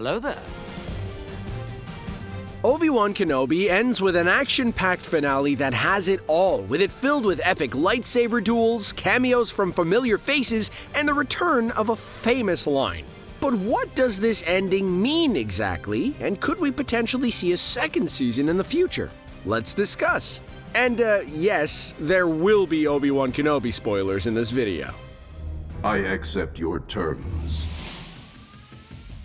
Hello there. Obi-Wan Kenobi ends with an action-packed finale that has it all, with it filled with epic lightsaber duels, cameos from familiar faces, and the return of a famous line. But what does this ending mean exactly, and could we potentially see a second season in the future? Let's discuss. And yes, there will be Obi-Wan Kenobi spoilers in this video. I accept your terms.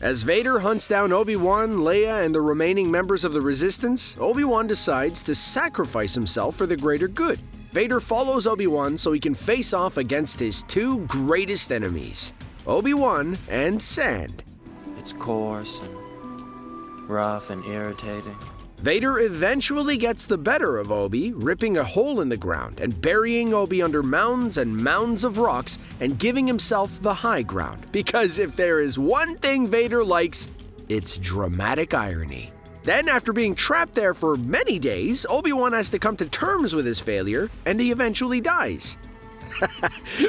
As Vader hunts down Obi-Wan, Leia, and the remaining members of the Resistance, Obi-Wan decides to sacrifice himself for the greater good. Vader follows Obi-Wan so he can face off against his two greatest enemies, Obi-Wan and Sand. It's coarse and rough and irritating. Vader eventually gets the better of Obi, ripping a hole in the ground and burying Obi under mounds and mounds of rocks and giving himself the high ground. Because if there is one thing Vader likes, it's dramatic irony. Then, after being trapped there for many days, Obi-Wan has to come to terms with his failure, and he eventually dies.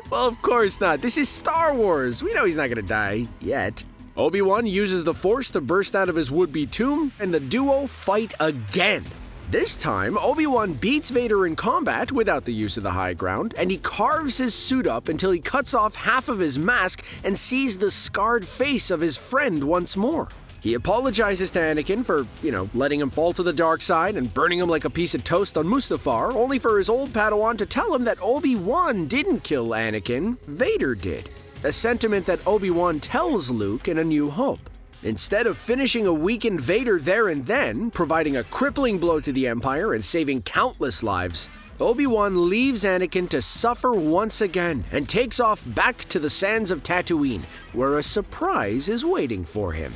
Well, of course not. This is Star Wars. We know he's not gonna die yet. Obi-Wan uses the Force to burst out of his would-be tomb, and the duo fight again. This time, Obi-Wan beats Vader in combat without the use of the high ground, and he carves his suit up until he cuts off half of his mask and sees the scarred face of his friend once more. He apologizes to Anakin for, letting him fall to the dark side and burning him like a piece of toast on Mustafar, only for his old Padawan to tell him that Obi-Wan didn't kill Anakin, Vader did. A sentiment that Obi-Wan tells Luke in A New Hope. Instead of finishing a weakened Vader there and then, providing a crippling blow to the Empire and saving countless lives, Obi-Wan leaves Anakin to suffer once again and takes off back to the sands of Tatooine, where a surprise is waiting for him.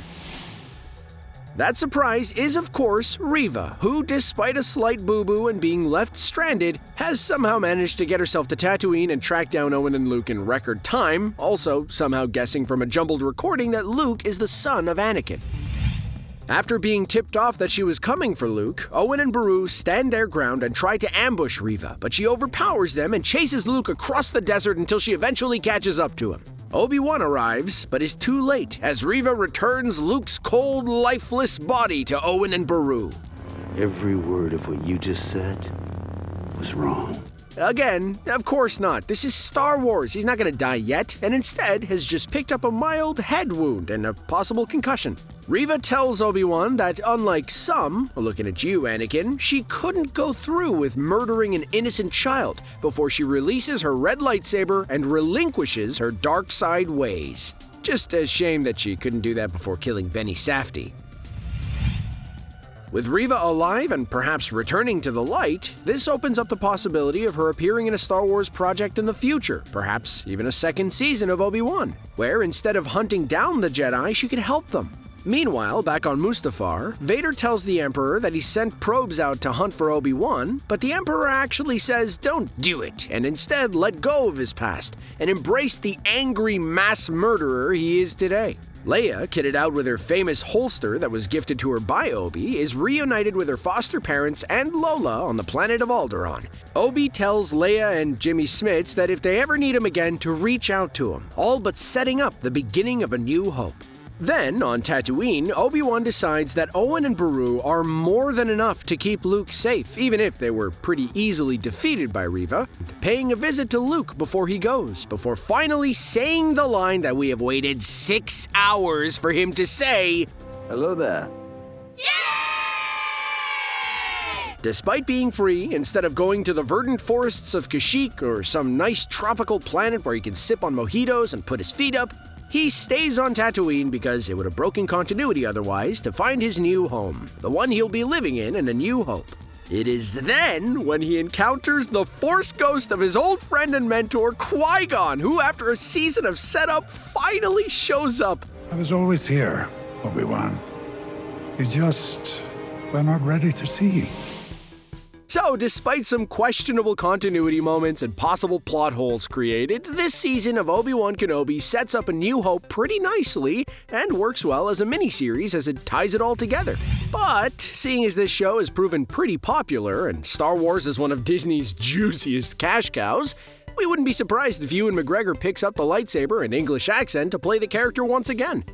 That surprise is, of course, Reva, who, despite a slight boo-boo and being left stranded, has somehow managed to get herself to Tatooine and track down Owen and Luke in record time, also somehow guessing from a jumbled recording that Luke is the son of Anakin. After being tipped off that she was coming for Luke, Owen and Beru stand their ground and try to ambush Reva, but she overpowers them and chases Luke across the desert until she eventually catches up to him. Obi-Wan arrives, but is too late as Reva returns Luke's cold, lifeless body to Owen and Beru. Every word of what you just said was wrong. Again, of course not. This is Star Wars. He's not gonna die yet, and instead has just picked up a mild head wound and a possible concussion. Reva tells Obi-Wan that unlike some, looking at you, Anakin, she couldn't go through with murdering an innocent child before she releases her red lightsaber and relinquishes her dark side ways. Just a shame that she couldn't do that before killing Benny Safdie. With Reva alive and perhaps returning to the light, this opens up the possibility of her appearing in a Star Wars project in the future, perhaps even a second season of Obi-Wan, where instead of hunting down the Jedi, she could help them. Meanwhile, back on Mustafar, Vader tells the Emperor that he sent probes out to hunt for Obi-Wan, but the Emperor actually says don't do it, and instead let go of his past and embrace the angry mass murderer he is today. Leia, kitted out with her famous holster that was gifted to her by Obi, is reunited with her foster parents and Lola on the planet of Alderaan. Obi tells Leia and Jimmy Smits that if they ever need him again to reach out to him, all but setting up the beginning of A New Hope. Then, on Tatooine, Obi-Wan decides that Owen and Beru are more than enough to keep Luke safe, even if they were pretty easily defeated by Reva, paying a visit to Luke before he goes, before finally saying the line that we have waited 6 hours for him to say, Hello there. Despite being free, instead of going to the verdant forests of Kashyyyk or some nice tropical planet where he can sip on mojitos and put his feet up, he stays on Tatooine because it would have broken continuity otherwise to find his new home, the one he'll be living in A New Hope. It is then when he encounters the Force ghost of his old friend and mentor, Qui-Gon, who after a season of setup finally shows up. I was always here, Obi-Wan. You just were not ready to see. So, despite some questionable continuity moments and possible plot holes created, this season of Obi-Wan Kenobi sets up A New Hope pretty nicely and works well as a miniseries as it ties it all together. But, seeing as this show has proven pretty popular and Star Wars is one of Disney's juiciest cash cows, we wouldn't be surprised if Ewan McGregor picks up the lightsaber and English accent to play the character once again.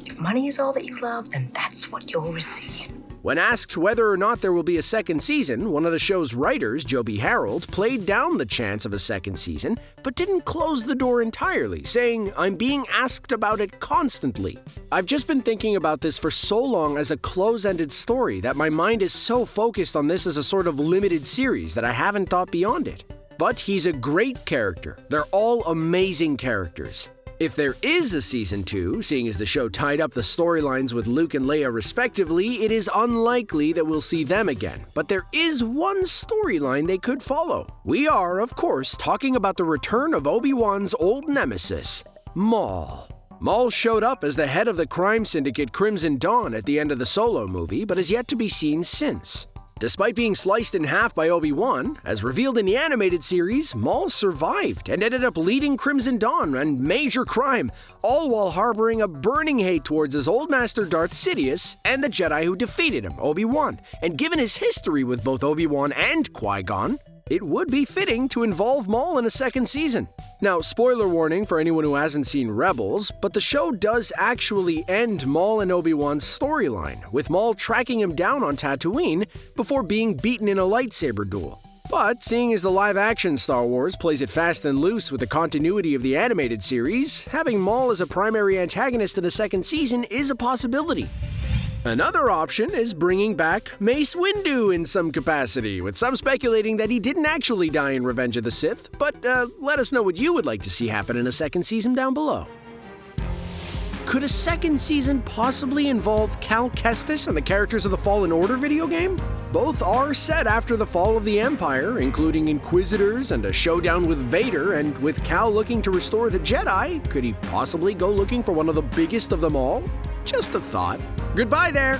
If money is all that you love, then that's what you'll receive. When asked whether or not there will be a second season, one of the show's writers, Joby Harold, played down the chance of a second season, but didn't close the door entirely, saying, "I'm being asked about it constantly. I've just been thinking about this for so long as a close-ended story that my mind is so focused on this as a sort of limited series that I haven't thought beyond it. But he's a great character. They're all amazing characters. If there is a season 2, seeing as the show tied up the storylines with Luke and Leia respectively, it is unlikely that we'll see them again. But there is one storyline they could follow. We are, of course, talking about the return of Obi-Wan's old nemesis, Maul. Maul showed up as the head of the crime syndicate Crimson Dawn at the end of the Solo movie, but has yet to be seen since. Despite being sliced in half by Obi-Wan, as revealed in the animated series, Maul survived and ended up leading Crimson Dawn and major crime, all while harboring a burning hate towards his old master Darth Sidious and the Jedi who defeated him, Obi-Wan. And given his history with both Obi-Wan and Qui-Gon, it would be fitting to involve Maul in a second season. Now, spoiler warning for anyone who hasn't seen Rebels, but the show does actually end Maul and Obi-Wan's storyline, with Maul tracking him down on Tatooine before being beaten in a lightsaber duel. But seeing as the live-action Star Wars plays it fast and loose with the continuity of the animated series, having Maul as a primary antagonist in a second season is a possibility. Another option is bringing back Mace Windu in some capacity, with some speculating that he didn't actually die in Revenge of the Sith, but let us know what you would like to see happen in a second season down below. Could a second season possibly involve Cal Kestis and the characters of the Fallen Order video game? Both are set after the fall of the Empire, including Inquisitors and a showdown with Vader, and with Cal looking to restore the Jedi, could he possibly go looking for one of the biggest of them all? Just a thought. Goodbye there!